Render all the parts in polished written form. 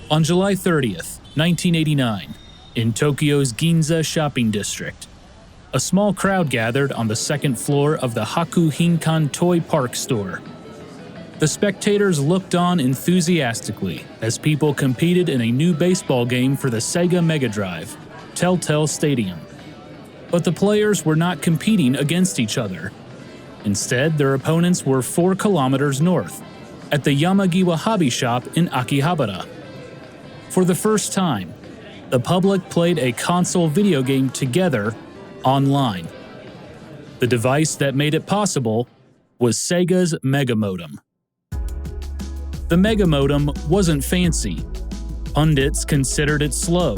On July 30th, 1989, in Tokyo's Ginza shopping district, a small crowd gathered on the second floor of the Haku Hinkan Toy Park store. The spectators looked on enthusiastically as people competed in a new baseball game for the SEGA Mega Drive, Telltale Stadium. But the players were not competing against each other. Instead, their opponents were 4 kilometers north, at the Yamagiwa Hobby Shop in Akihabara. For the first time, the public played a console video game together online. The device that made it possible was Sega's Mega Modem. The Mega Modem wasn't fancy. Pundits considered it slow.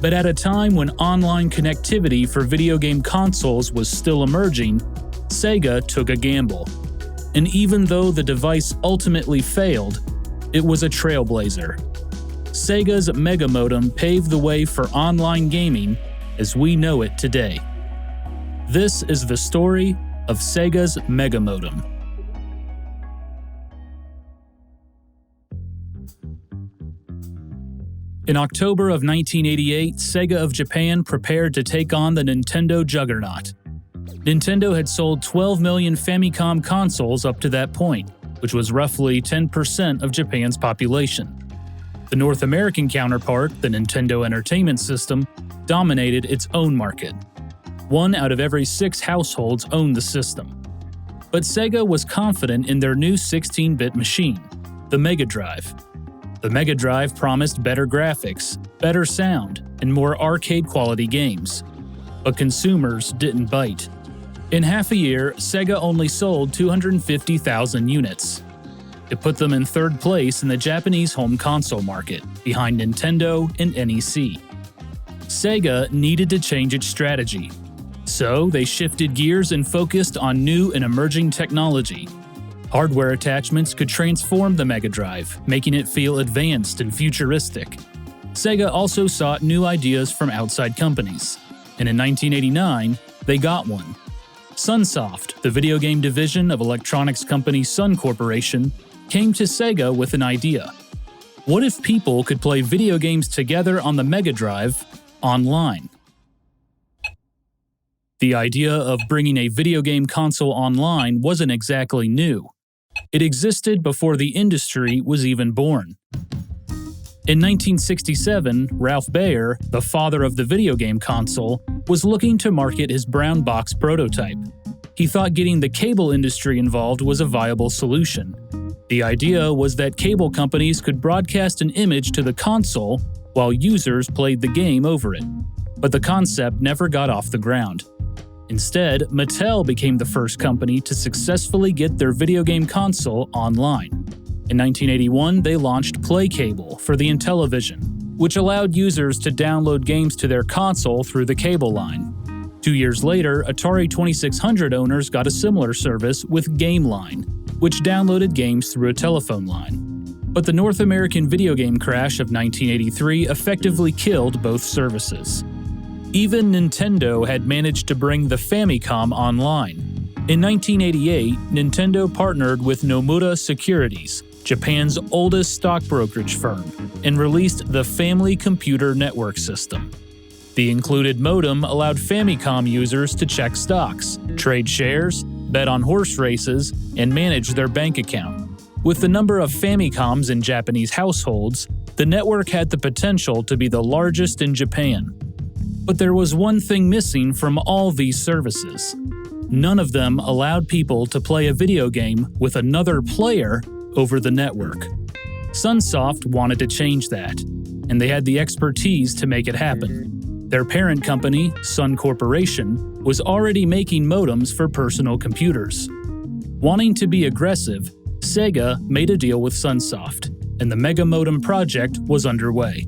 But at a time when online connectivity for video game consoles was still emerging, Sega took a gamble. And even though the device ultimately failed, it was a trailblazer. Sega's Mega Modem paved the way for online gaming as we know it today. This is the story of Sega's Mega Modem. In October of 1988, Sega of Japan prepared to take on the Nintendo juggernaut. Nintendo had sold 12 million Famicom consoles up to that point, which was roughly 10% of Japan's population. The North American counterpart, the Nintendo Entertainment System, dominated its own market. 1 out of every 6 households owned the system. But Sega was confident in their new 16-bit machine, the Mega Drive. The Mega Drive promised better graphics, better sound, and more arcade-quality games. But consumers didn't bite. In half a year, Sega only sold 250,000 units. It put them in third place in the Japanese home console market, behind Nintendo and NEC. Sega needed to change its strategy. So they shifted gears and focused on new and emerging technology. Hardware attachments could transform the Mega Drive, making it feel advanced and futuristic. Sega also sought new ideas from outside companies, and in 1989, they got one. Sunsoft, the video game division of electronics company Sun Corporation, came to Sega with an idea. What if people could play video games together on the Mega Drive online? The idea of bringing a video game console online wasn't exactly new. It existed before the industry was even born. In 1967, Ralph Baer, the father of the video game console, was looking to market his brown box prototype. He thought getting the cable industry involved was a viable solution. The idea was that cable companies could broadcast an image to the console while users played the game over it. But the concept never got off the ground. Instead, Mattel became the first company to successfully get their video game console online. In 1981, they launched Play Cable for the Intellivision, which allowed users to download games to their console through the cable line. 2 years later, Atari 2600 owners got a similar service with Game Line, which downloaded games through a telephone line. But the North American video game crash of 1983 effectively killed both services. Even Nintendo had managed to bring the Famicom online. In 1988, Nintendo partnered with Nomura Securities, Japan's oldest stock brokerage firm, and released the Family Computer Network System. The included modem allowed Famicom users to check stocks, trade shares, bet on horse races, and manage their bank account. With the number of Famicoms in Japanese households, the network had the potential to be the largest in Japan. But there was one thing missing from all these services. None of them allowed people to play a video game with another player over the network. Sunsoft wanted to change that, and they had the expertise to make it happen. Their parent company, Sun Corporation, was already making modems for personal computers. Wanting to be aggressive, Sega made a deal with Sunsoft, and the Mega Modem project was underway.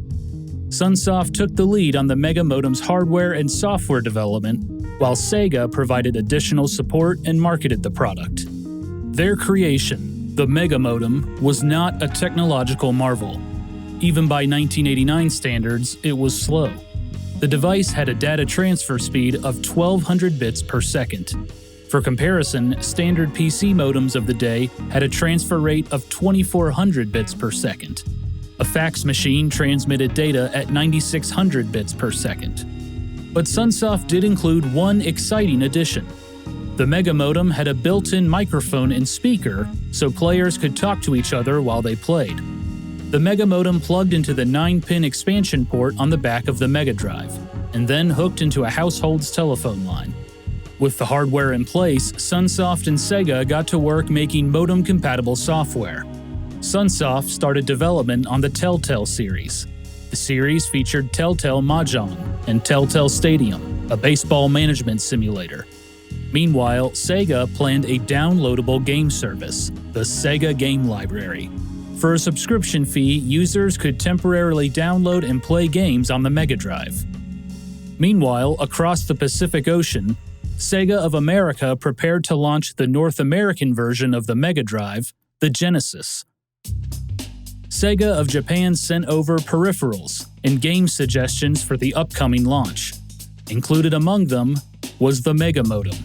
Sunsoft took the lead on the Mega Modem's hardware and software development, while Sega provided additional support and marketed the product. Their creation, the Mega Modem, was not a technological marvel. Even by 1989 standards, it was slow. The device had a data transfer speed of 1200 bits per second. For comparison, standard PC modems of the day had a transfer rate of 2400 bits per second. A fax machine transmitted data at 9600 bits per second. But Sunsoft did include one exciting addition. The Mega Modem had a built-in microphone and speaker, so players could talk to each other while they played. The Mega Modem plugged into the 9-pin expansion port on the back of the Mega Drive, and then hooked into a household's telephone line. With the hardware in place, Sunsoft and SEGA got to work making modem-compatible software. Sunsoft started development on the Telltale series. The series featured Telltale Mahjong and Telltale Stadium, a baseball management simulator. Meanwhile, SEGA planned a downloadable game service, the SEGA Game Library. For a subscription fee, users could temporarily download and play games on the Mega Drive. Meanwhile, across the Pacific Ocean, SEGA of America prepared to launch the North American version of the Mega Drive, the Genesis. SEGA of Japan sent over peripherals and game suggestions for the upcoming launch. Included among them was the Mega Modem.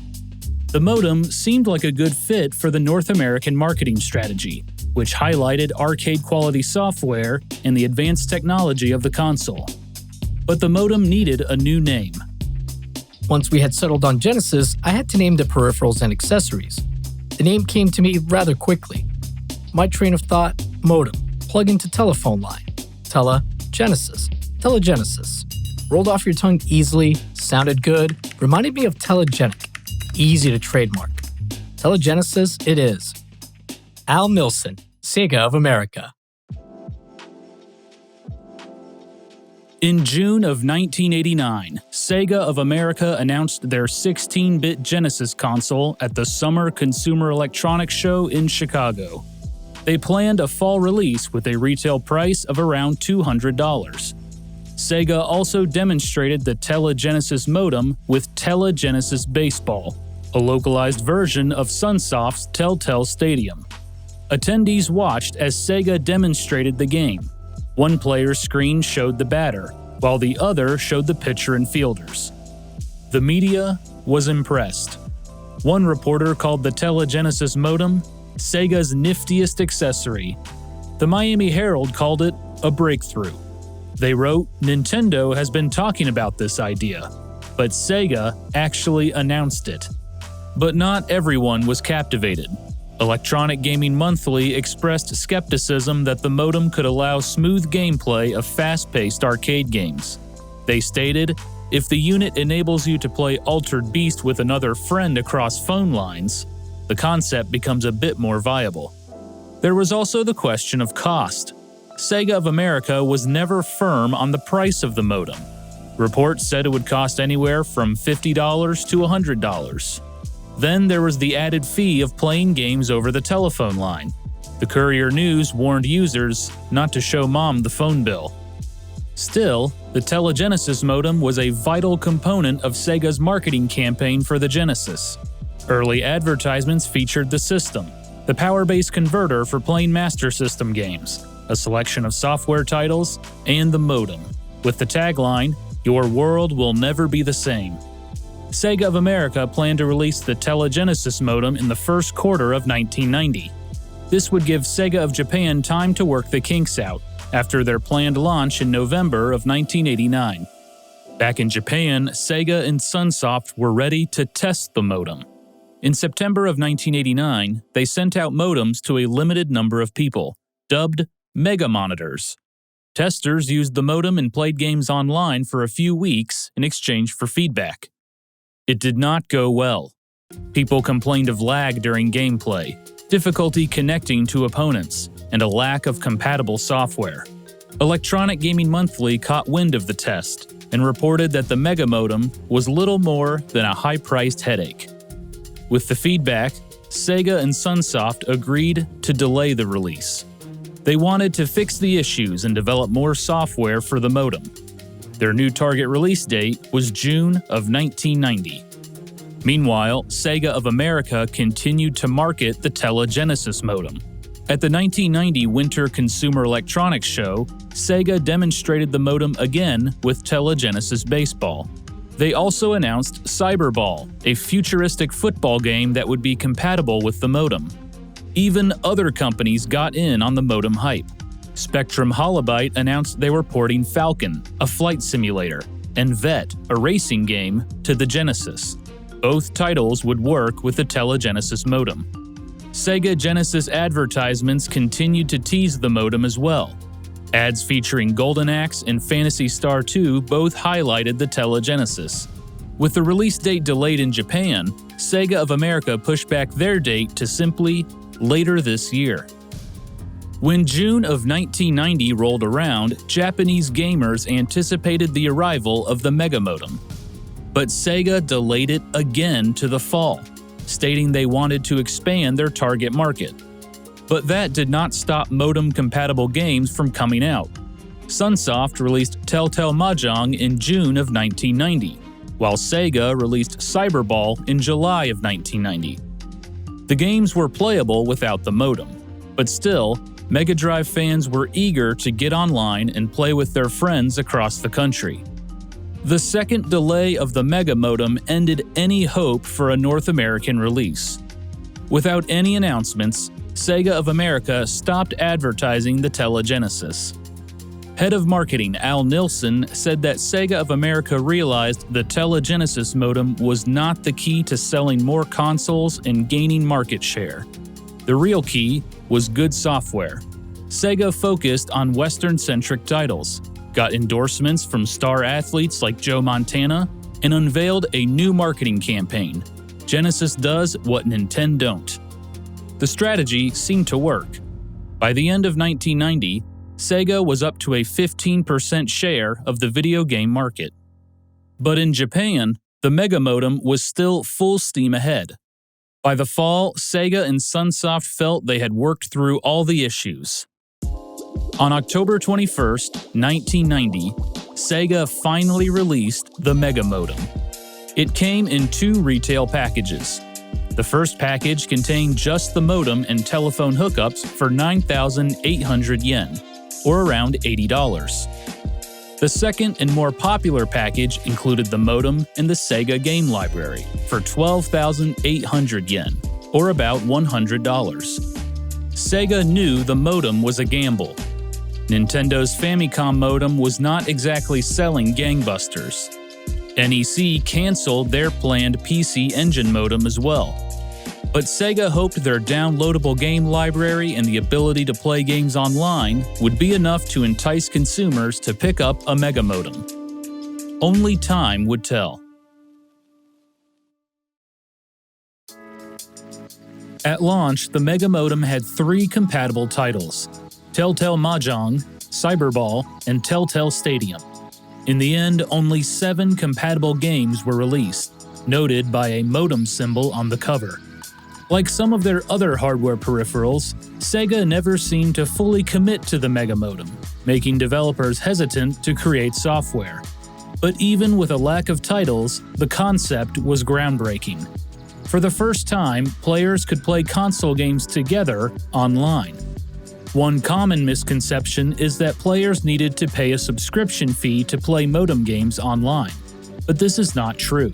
The modem seemed like a good fit for the North American marketing strategy, which highlighted arcade-quality software and the advanced technology of the console. But the modem needed a new name. Once we had settled on Genesis, I had to name the peripherals and accessories. The name came to me rather quickly. My train of thought, modem, plug into telephone line. Genesis, telegenesis. Rolled off your tongue easily, sounded good, reminded me of telegenic. Easy to trademark. Telegenesis it is. Al Milson, SEGA of America. In June of 1989, SEGA of America announced their 16-bit Genesis console at the Summer Consumer Electronics Show in Chicago. They planned a fall release with a retail price of around $200. SEGA also demonstrated the Telegenesis modem with Telegenesis Baseball, a localized version of Sunsoft's Telltale Stadium. Attendees watched as SEGA demonstrated the game. One player's screen showed the batter, while the other showed the pitcher and fielders. The media was impressed. One reporter called the Telegenesis modem SEGA's niftiest accessory. The Miami Herald called it a breakthrough. They wrote, "Nintendo has been talking about this idea, but SEGA actually announced it." But not everyone was captivated. Electronic Gaming Monthly expressed skepticism that the modem could allow smooth gameplay of fast-paced arcade games. They stated, "If the unit enables you to play Altered Beast with another friend across phone lines, the concept becomes a bit more viable." There was also the question of cost. SEGA of America was never firm on the price of the modem. Reports said it would cost anywhere from $50 to $100. Then there was the added fee of playing games over the telephone line. The Courier News warned users not to show mom the phone bill. Still, the Telegenesis modem was a vital component of SEGA's marketing campaign for the Genesis. Early advertisements featured the system, the power-based converter for playing Master System games, a selection of software titles, and the modem, with the tagline, "Your world will never be the same." SEGA of America planned to release the Telegenesis modem in the first quarter of 1990. This would give SEGA of Japan time to work the kinks out after their planned launch in November of 1989. Back in Japan, SEGA and Sunsoft were ready to test the modem. In September of 1989, they sent out modems to a limited number of people, dubbed Mega Monitors. Testers used the modem and played games online for a few weeks in exchange for feedback. It did not go well. People complained of lag during gameplay, difficulty connecting to opponents, and a lack of compatible software. Electronic Gaming Monthly caught wind of the test and reported that the Mega Modem was little more than a high-priced headache. With the feedback, SEGA and Sunsoft agreed to delay the release. They wanted to fix the issues and develop more software for the modem. Their new target release date was June of 1990. Meanwhile, SEGA of America continued to market the Telegenesis modem. At the 1990 Winter Consumer Electronics Show, SEGA demonstrated the modem again with Telegenesis Baseball. They also announced Cyberball, a futuristic football game that would be compatible with the modem. Even other companies got in on the modem hype. Spectrum Holobyte announced they were porting Falcon, a flight simulator, and Vet, a racing game, to the Genesis. Both titles would work with the Telegenesis modem. Sega Genesis advertisements continued to tease the modem as well. Ads featuring Golden Axe and Phantasy Star 2 both highlighted the Telegenesis. With the release date delayed in Japan, Sega of America pushed back their date to simply later this year. When June of 1990 rolled around, Japanese gamers anticipated the arrival of the Mega Modem. But Sega delayed it again to the fall, stating they wanted to expand their target market. But that did not stop modem-compatible games from coming out. Sunsoft released Telltale Mahjong in June of 1990, while Sega released Cyberball in July of 1990. The games were playable without the modem, but still, Mega Drive fans were eager to get online and play with their friends across the country. The second delay of the Mega Modem ended any hope for a North American release. Without any announcements, Sega of America stopped advertising the Telegenesis. Head of marketing Al Nilsson said that Sega of America realized the Telegenesis modem was not the key to selling more consoles and gaining market share. The real key was good software. Sega focused on Western-centric titles, got endorsements from star athletes like Joe Montana, and unveiled a new marketing campaign: Genesis does what Nintendo don't. The strategy seemed to work. By the end of 1990, Sega was up to a 15% share of the video game market. But in Japan, the Mega Modem was still full steam ahead. By the fall, Sega and Sunsoft felt they had worked through all the issues. On October 21, 1990, Sega finally released the Mega Modem. It came in 2 retail packages. The first package contained just the modem and telephone hookups for 9,800 yen, or around $80. The second and more popular package included the modem and the Sega game library for 12,800 yen, or about $100. Sega knew the modem was a gamble. Nintendo's Famicom modem was not exactly selling gangbusters. NEC canceled their planned PC Engine modem as well. But Sega hoped their downloadable game library and the ability to play games online would be enough to entice consumers to pick up a Mega Modem. Only time would tell. At launch, the Mega Modem had 3 compatible titles: Telltale Mahjong, Cyberball, and Telltale Stadium. In the end, only 7 compatible games were released, noted by a modem symbol on the cover. Like some of their other hardware peripherals, Sega never seemed to fully commit to the Mega Modem, making developers hesitant to create software. But even with a lack of titles, the concept was groundbreaking. For the first time, players could play console games together online. One common misconception is that players needed to pay a subscription fee to play modem games online, but this is not true.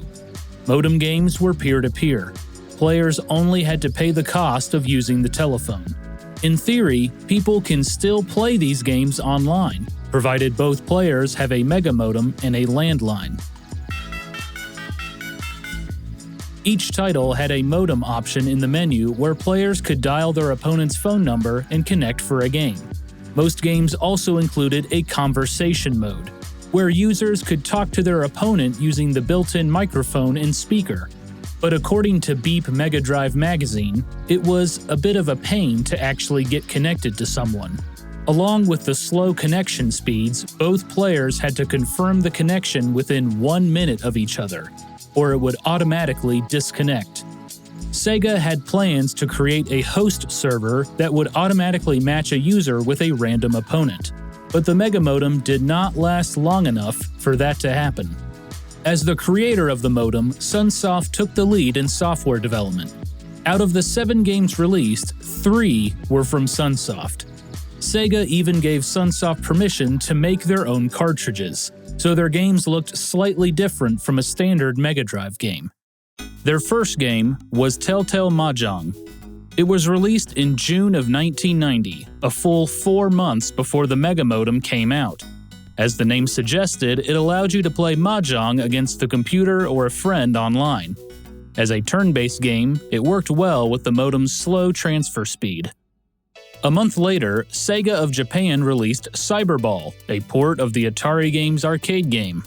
Modem games were peer-to-peer. Players only had to pay the cost of using the telephone. In theory, people can still play these games online, provided both players have a Mega Modem and a landline. Each title had a modem option in the menu where players could dial their opponent's phone number and connect for a game. Most games also included a conversation mode, where users could talk to their opponent using the built-in microphone and speaker. But according to Beep Mega Drive magazine, it was a bit of a pain to actually get connected to someone. Along with the slow connection speeds, both players had to confirm the connection within 1 minute of each other, or it would automatically disconnect. Sega had plans to create a host server that would automatically match a user with a random opponent, but the Mega Modem did not last long enough for that to happen. As the creator of the modem, Sunsoft took the lead in software development. Out of the 7 games released, 3 were from Sunsoft. Sega even gave Sunsoft permission to make their own cartridges, so their games looked slightly different from a standard Mega Drive game. Their first game was Telltale Mahjong. It was released in June of 1990, a full 4 months before the Mega Modem came out. As the name suggested, it allowed you to play mahjong against the computer or a friend online. As a turn-based game, it worked well with the modem's slow transfer speed. A month later, SEGA of Japan released Cyberball, a port of the Atari game's arcade game.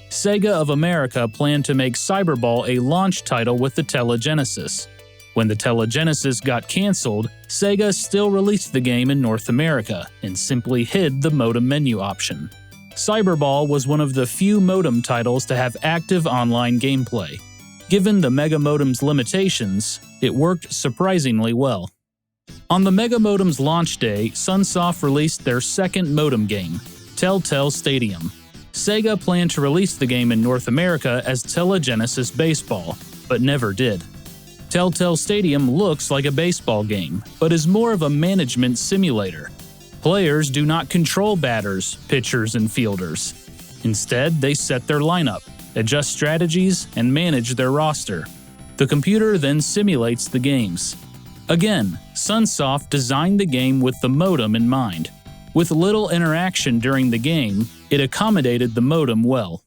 SEGA of America planned to make Cyberball a launch title with the Telegenesis. When the Telegenesis got cancelled, SEGA still released the game in North America and simply hid the modem menu option. Cyberball was one of the few modem titles to have active online gameplay. Given the Mega Modem's limitations, it worked surprisingly well. On the Mega Modem's launch day, Sunsoft released their second modem game, Telltale Stadium. SEGA planned to release the game in North America as Telegenesis Baseball, but never did. Telltale Stadium looks like a baseball game, but is more of a management simulator. Players do not control batters, pitchers, and fielders. Instead, they set their lineup, adjust strategies, and manage their roster. The computer then simulates the games. Again, Sunsoft designed the game with the modem in mind. With little interaction during the game, it accommodated the modem well.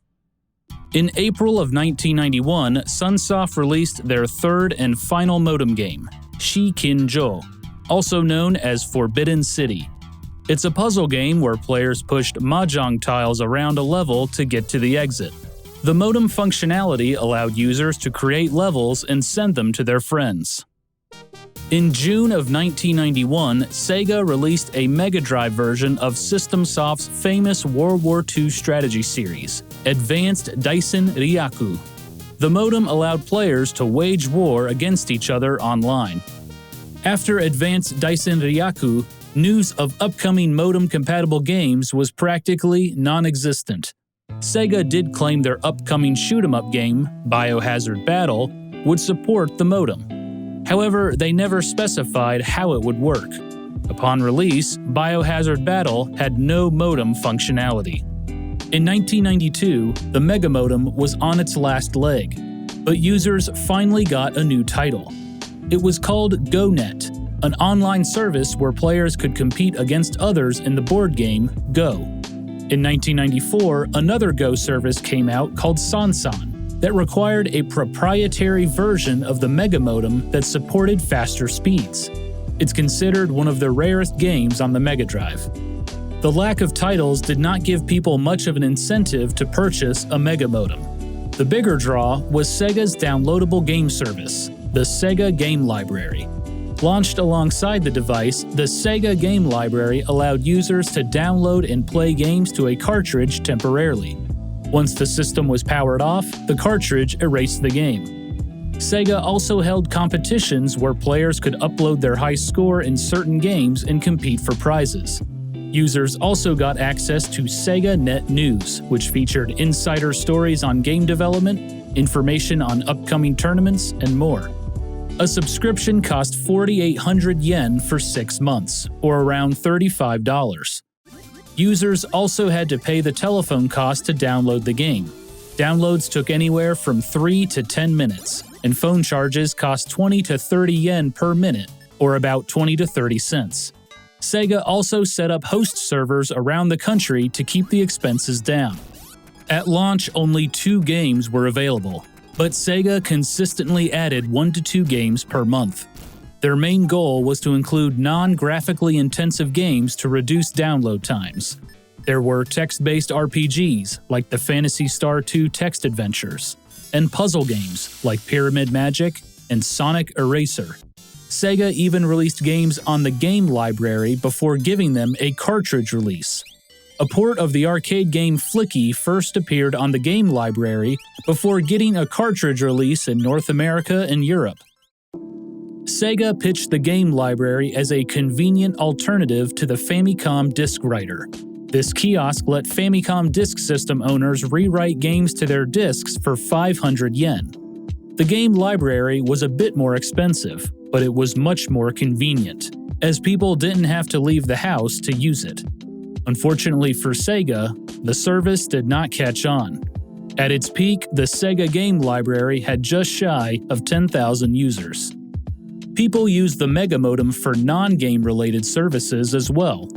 In April of 1991, Sunsoft released their third and final modem game, Shikinjo, also known as Forbidden City. It's a puzzle game where players pushed mahjong tiles around a level to get to the exit. The modem functionality allowed users to create levels and send them to their friends. In June of 1991, SEGA released a Mega Drive version of System Soft's famous World War II strategy series, Advanced Daisen Ryaku. The modem allowed players to wage war against each other online. After Advanced Daisen Ryaku, news of upcoming modem-compatible games was practically non-existent. SEGA did claim their upcoming shoot-'em-up game, Biohazard Battle, would support the modem. However, they never specified how it would work. Upon release, Biohazard Battle had no modem functionality. In 1992, the Mega Modem was on its last leg, but users finally got a new title. It was called GoNet, an online service where players could compete against others in the board game Go. In 1994, another Go service came out called Sansan that required a proprietary version of the Mega Modem that supported faster speeds. It's considered one of the rarest games on the Mega Drive. The lack of titles did not give people much of an incentive to purchase a Mega Modem. The bigger draw was Sega's downloadable game service, the SEGA Game Library. Launched alongside the device, the SEGA Game Library allowed users to download and play games to a cartridge temporarily. Once the system was powered off, the cartridge erased the game. SEGA also held competitions where players could upload their high score in certain games and compete for prizes. Users also got access to SEGA Net News, which featured insider stories on game development, information on upcoming tournaments, and more. A subscription cost 4,800 yen for 6 months, or around $35. Users also had to pay the telephone cost to download the game. Downloads took anywhere from 3 to 10 minutes, and phone charges cost 20 to 30 yen per minute, or about 20 to 30 cents. SEGA also set up host servers around the country to keep the expenses down. At launch, only 2 games were available, but SEGA consistently added 1 to 2 games per month. Their main goal was to include non-graphically intensive games to reduce download times. There were text-based RPGs like the Phantasy Star 2 Text Adventures, and puzzle games like Pyramid Magic and Sonic Eraser. SEGA even released games on the Game Library before giving them a cartridge release. A port of the arcade game Flicky first appeared on the Game Library before getting a cartridge release in North America and Europe. SEGA pitched the Game Library as a convenient alternative to the Famicom Disk Writer. This kiosk let Famicom Disk System owners rewrite games to their disks for 500 yen. The Game Library was a bit more expensive, but it was much more convenient, as people didn't have to leave the house to use it. Unfortunately for SEGA, the service did not catch on. At its peak, the SEGA Game Library had just shy of 10,000 users. People used the Mega Modem for non-game related services as well.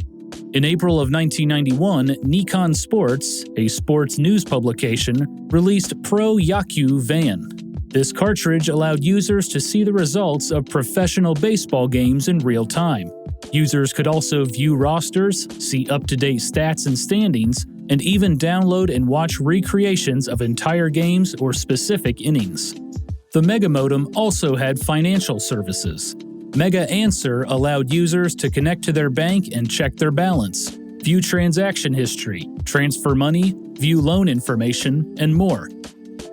In April of 1991, Nikon Sports, a sports news publication, released Pro Yaku Van. This cartridge allowed users to see the results of professional baseball games in real time. Users could also view rosters, see up-to-date stats and standings, and even download and watch recreations of entire games or specific innings. The Mega Modem also had financial services. Mega Answer allowed users to connect to their bank and check their balance, view transaction history, transfer money, view loan information, and more.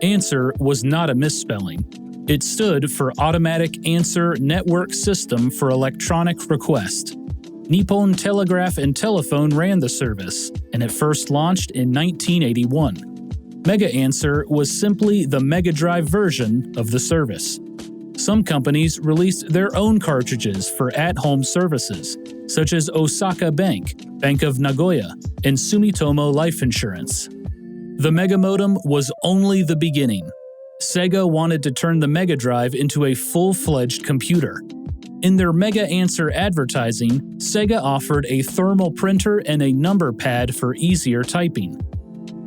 Answer was not a misspelling. It stood for Automatic Answer Network System for Electronic Request. Nippon Telegraph and Telephone ran the service, and it first launched in 1981. Mega Answer was simply the Mega Drive version of the service. Some companies released their own cartridges for at-home services, such as Osaka Bank, Bank of Nagoya, and Sumitomo Life Insurance. The Mega Modem was only the beginning. SEGA wanted to turn the Mega Drive into a full-fledged computer. In their Mega Answer advertising, SEGA offered a thermal printer and a number pad for easier typing.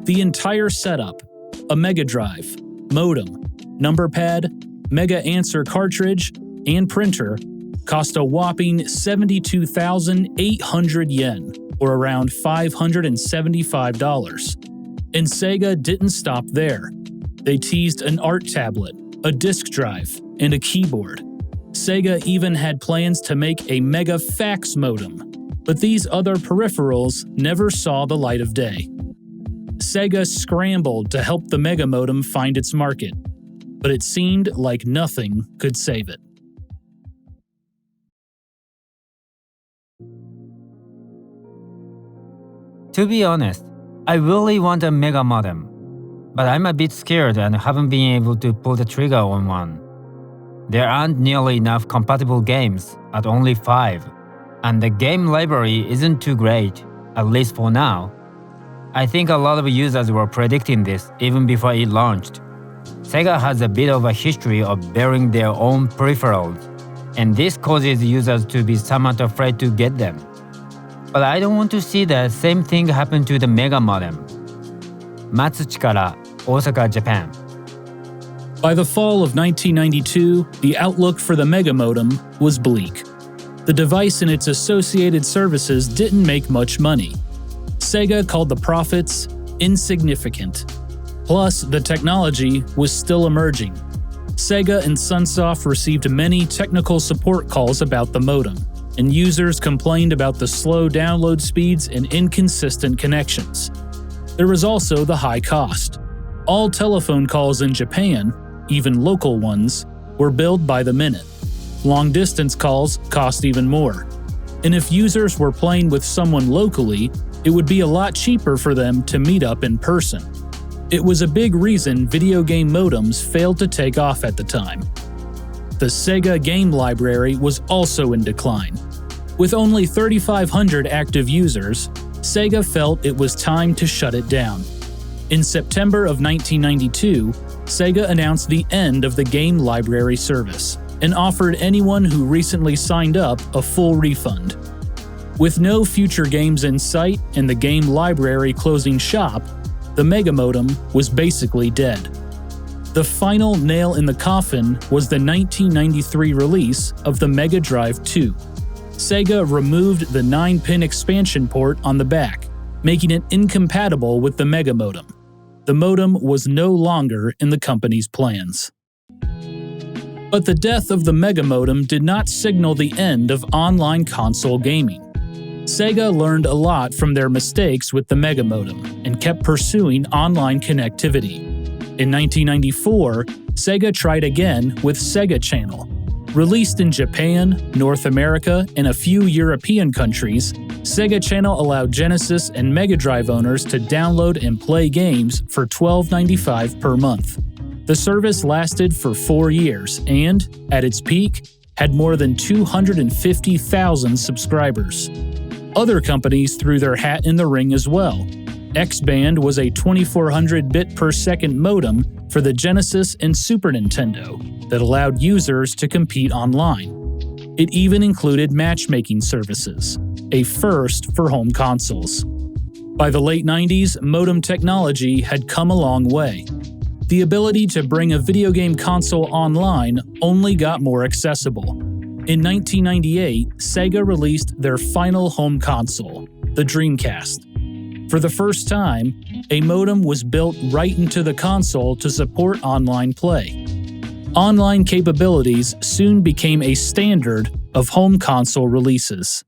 The entire setup, a Mega Drive, modem, number pad, Mega Answer cartridge, and printer, cost a whopping 72,800 yen, or around $575. And SEGA didn't stop there. They teased an art tablet, a disk drive, and a keyboard. SEGA even had plans to make a Mega Fax modem, but these other peripherals never saw the light of day. SEGA scrambled to help the Mega Modem find its market, but it seemed like nothing could save it. To be honest, I really want a Mega Modem, but I'm a bit scared and haven't been able to pull the trigger on one. There aren't nearly enough compatible games, at only 5, and the game library isn't too great, at least for now. I think a lot of users were predicting this even before it launched. SEGA has a bit of a history of burying their own peripherals, and this causes users to be somewhat afraid to get them. But I don't want to see the same thing happen to the Mega Modem. MatsuchiからOsaka, Japan. By the fall of 1992, the outlook for the Mega Modem was bleak. The device and its associated services didn't make much money. SEGA called the profits insignificant. Plus, the technology was still emerging. SEGA and Sunsoft received many technical support calls about the modem, and users complained about the slow download speeds and inconsistent connections. There was also the high cost. All telephone calls in Japan, even local ones, were billed by the minute. Long-distance calls cost even more. And if users were playing with someone locally, it would be a lot cheaper for them to meet up in person. It was a big reason video game modems failed to take off at the time. The SEGA game library was also in decline. With only 3,500 active users, SEGA felt it was time to shut it down. In September of 1992, SEGA announced the end of the game library service and offered anyone who recently signed up a full refund. With no future games in sight and the game library closing shop, the Mega Modem was basically dead. The final nail in the coffin was the 1993 release of the Mega Drive 2. SEGA removed the 9-pin expansion port on the back, making it incompatible with the Mega Modem. The modem was no longer in the company's plans. But the death of the Mega Modem did not signal the end of online console gaming. SEGA learned a lot from their mistakes with the Mega Modem and kept pursuing online connectivity. In 1994, SEGA tried again with SEGA Channel. Released in Japan, North America, and a few European countries, SEGA Channel allowed Genesis and Mega Drive owners to download and play games for $12.95 per month. The service lasted for 4 years and, at its peak, had more than 250,000 subscribers. Other companies threw their hat in the ring as well. X-Band was a 2400 bit per second modem for the Genesis and Super Nintendo that allowed users to compete online. It even included matchmaking services, a first for home consoles. By the late 90s, modem technology had come a long way. The ability to bring a video game console online only got more accessible. In 1998, SEGA released their final home console, the Dreamcast. For the first time, a modem was built right into the console to support online play. Online capabilities soon became a standard of home console releases.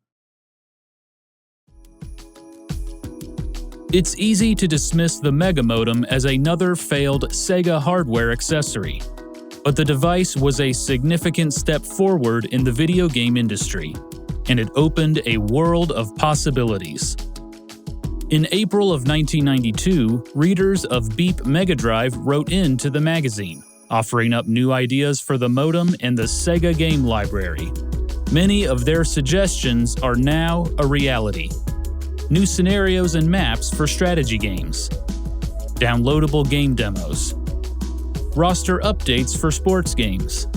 It's easy to dismiss the Mega Modem as another failed SEGA hardware accessory, but the device was a significant step forward in the video game industry, and it opened a world of possibilities. In April of 1992, readers of Beep Mega Drive wrote in to the magazine, offering up new ideas for the modem and the SEGA game library. Many of their suggestions are now a reality. New scenarios and maps for strategy games, downloadable game demos, roster updates for sports games,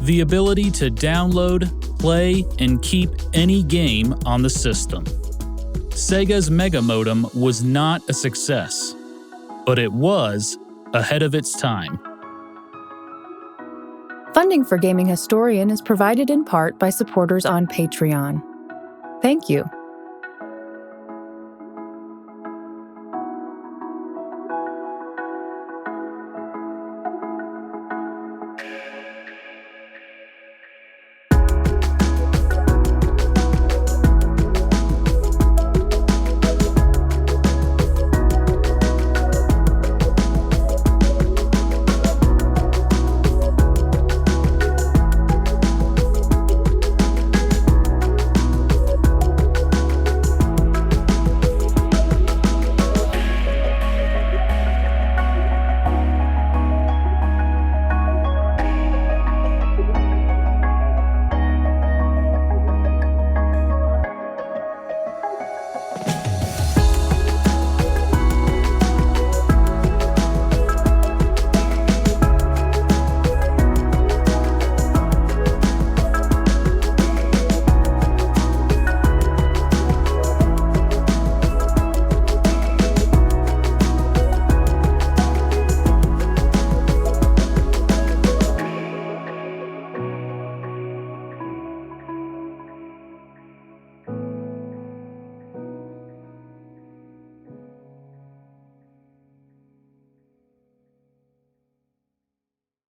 the ability to download, play, and keep any game on the system. SEGA's Mega Modem was not a success, but it was ahead of its time. Funding for Gaming Historian is provided in part by supporters on Patreon. Thank you.